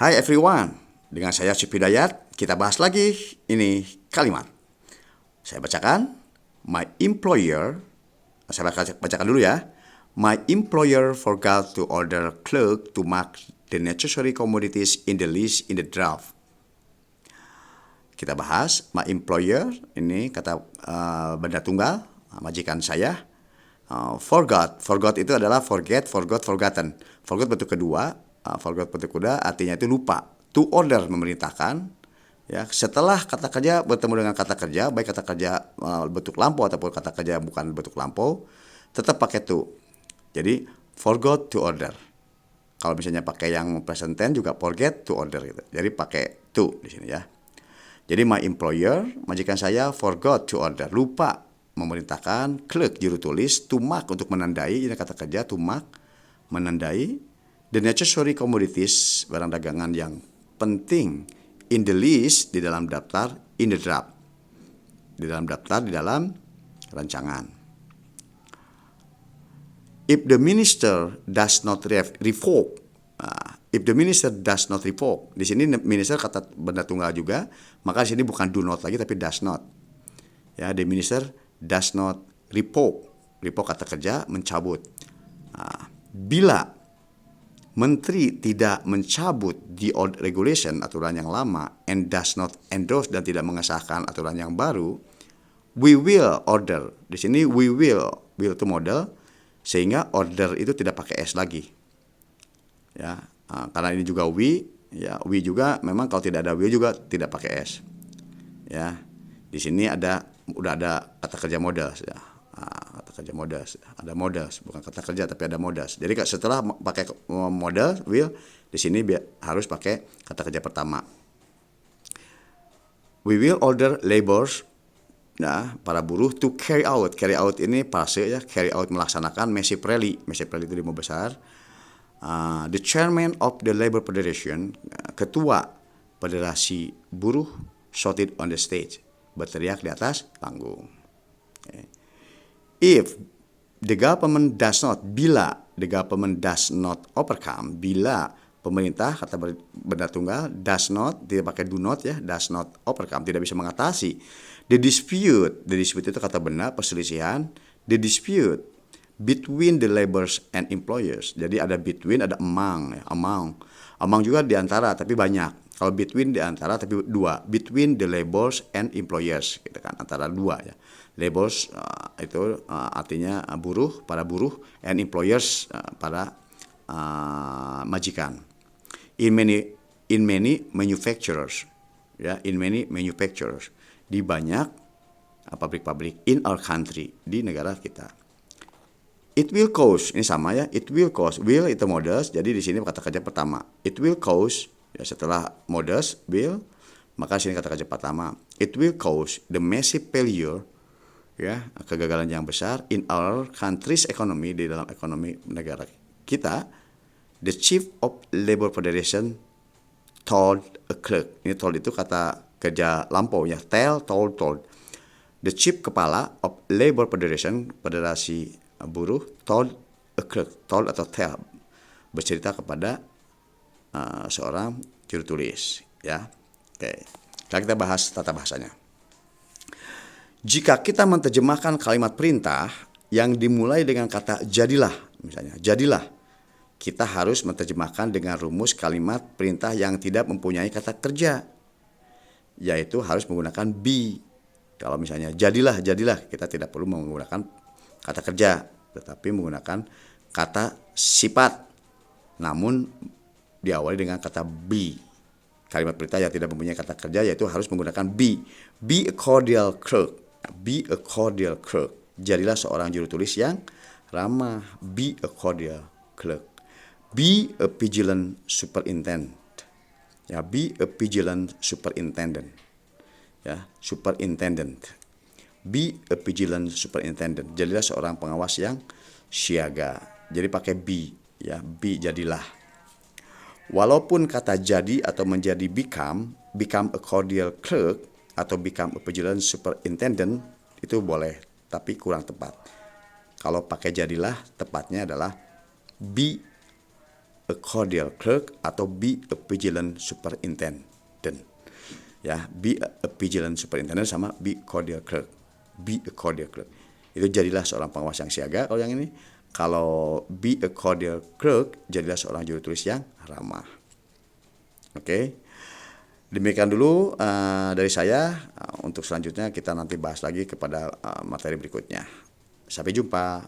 Hai everyone, dengan saya Syif Hidayat, kita bahas lagi ini kalimat. Saya bacakan, my employer, saya bacakan dulu ya. My employer forgot to order clerk to mark the necessary commodities in the list in the draft. Kita bahas, my employer, ini kata benda tunggal, majikan saya. Forgot itu adalah forget, forgotten. Forgot bentuk kedua, forgot bentuk kedua artinya itu lupa. To order memerintahkan. Ya, setelah kata kerja bertemu dengan kata kerja, baik kata kerja bentuk lampau ataupun kata kerja bukan bentuk lampau, tetap pakai to. Jadi forgot to order. Kalau misalnya pakai yang present tense juga forget to order gitu. Jadi pakai to di sini ya. Jadi my employer, majikan saya forgot to order, lupa memerintahkan clerk juru tulis to mark untuk menandai, ini kata kerja to mark, menandai the necessary commodities, barang dagangan yang penting in the list, di dalam daftar, in the draft, di dalam daftar, di dalam rancangan. If the minister does not revoke, if the minister does not revoke, di sini minister kata benda tunggal juga, maka di sini bukan do not lagi tapi does not. Ya, the minister does not revoke. Revoke kata kerja mencabut. Bila menteri tidak mencabut the old regulation, aturan yang lama, and does not endorse, dan tidak mengesahkan aturan yang baru, we will order. Di sini we will itu model, sehingga order itu tidak pakai s lagi. Ya, karena ini juga we, ya we juga memang kalau tidak ada we juga tidak pakai s. Ya, di sini udah ada kata kerja modals ya. Kata kerja modals, ada modals, bukan kata kerja tapi ada modals. Jadi setelah pakai modal will, di sini harus pakai kata kerja pertama. We will order laborers, nah, para buruh to carry out. Carry out ini parse ya, carry out melaksanakan massive rally. Massive rally itu demo besar. The chairman of the labor federation, ketua federasi buruh, shouted on the stage, berteriak di atas panggung. Okay. If the government does not, bila the government does not overcome, bila pemerintah, kata benda tunggal, does not, tidak pakai do not ya, does not overcome, tidak bisa mengatasi the dispute itu kata benda, perselisihan, the dispute between the laborers and employers. Jadi ada between, ada among ya, among juga di antara tapi banyak. Kalau between di antara tapi dua, between the laborers and employers gitu kan, antara dua ya. Laborers itu artinya buruh, para buruh, and employers para majikan. In many manufacturers ya, in many manufacturers, di banyak pabrik-pabrik in our country, di negara kita. It will cause, ini sama ya, it will cause, will itu modals, jadi di sini kata kerja pertama. It will cause, ya setelah modals will, maka sini kata kerja pertama. It will cause the massive failure, ya, kegagalan yang besar in our country's economy, di dalam ekonomi negara kita. The chief of labor federation told a clerk. Ini told itu kata kerja lampau ya, told. The chief kepala of labor federation, federasi buruh, told a clerk, told atau tell, bercerita kepada seorang juru tulis ya. Oke. Sekarang kita bahas tata bahasanya. Jika kita menerjemahkan kalimat perintah yang dimulai dengan kata jadilah, misalnya jadilah, kita harus menerjemahkan dengan rumus kalimat perintah yang tidak mempunyai kata kerja, yaitu harus menggunakan be. Kalau misalnya jadilah, kita tidak perlu menggunakan kata kerja, tetapi menggunakan kata sifat, namun diawali dengan kata be. Kalimat perintah yang tidak mempunyai kata kerja yaitu harus menggunakan be. Be a cordial clerk. Be a cordial clerk. Jadilah seorang juru tulis yang ramah. Be a cordial clerk. Be a vigilant superintendent. Ya, be a vigilant superintendent. Ya, superintendent. Be a vigilant superintendent. Jadilah seorang pengawas yang siaga. Jadi pakai be, ya, be jadilah. Walaupun kata jadi atau menjadi become a cordial clerk atau become a vigilant superintendent itu boleh, tapi kurang tepat. Kalau pakai jadilah, tepatnya adalah be a cordial clerk atau be a vigilant superintendent. Ya, be a vigilant superintendent sama be cordial clerk. Be a cordial clerk. Itu jadilah seorang pengawas yang siaga kalau yang ini. Kalau be a cordial clerk, jadilah seorang juru tulis yang ramah. Oke. Demikian dulu dari saya. Untuk selanjutnya kita nanti bahas lagi kepada materi berikutnya. Sampai jumpa.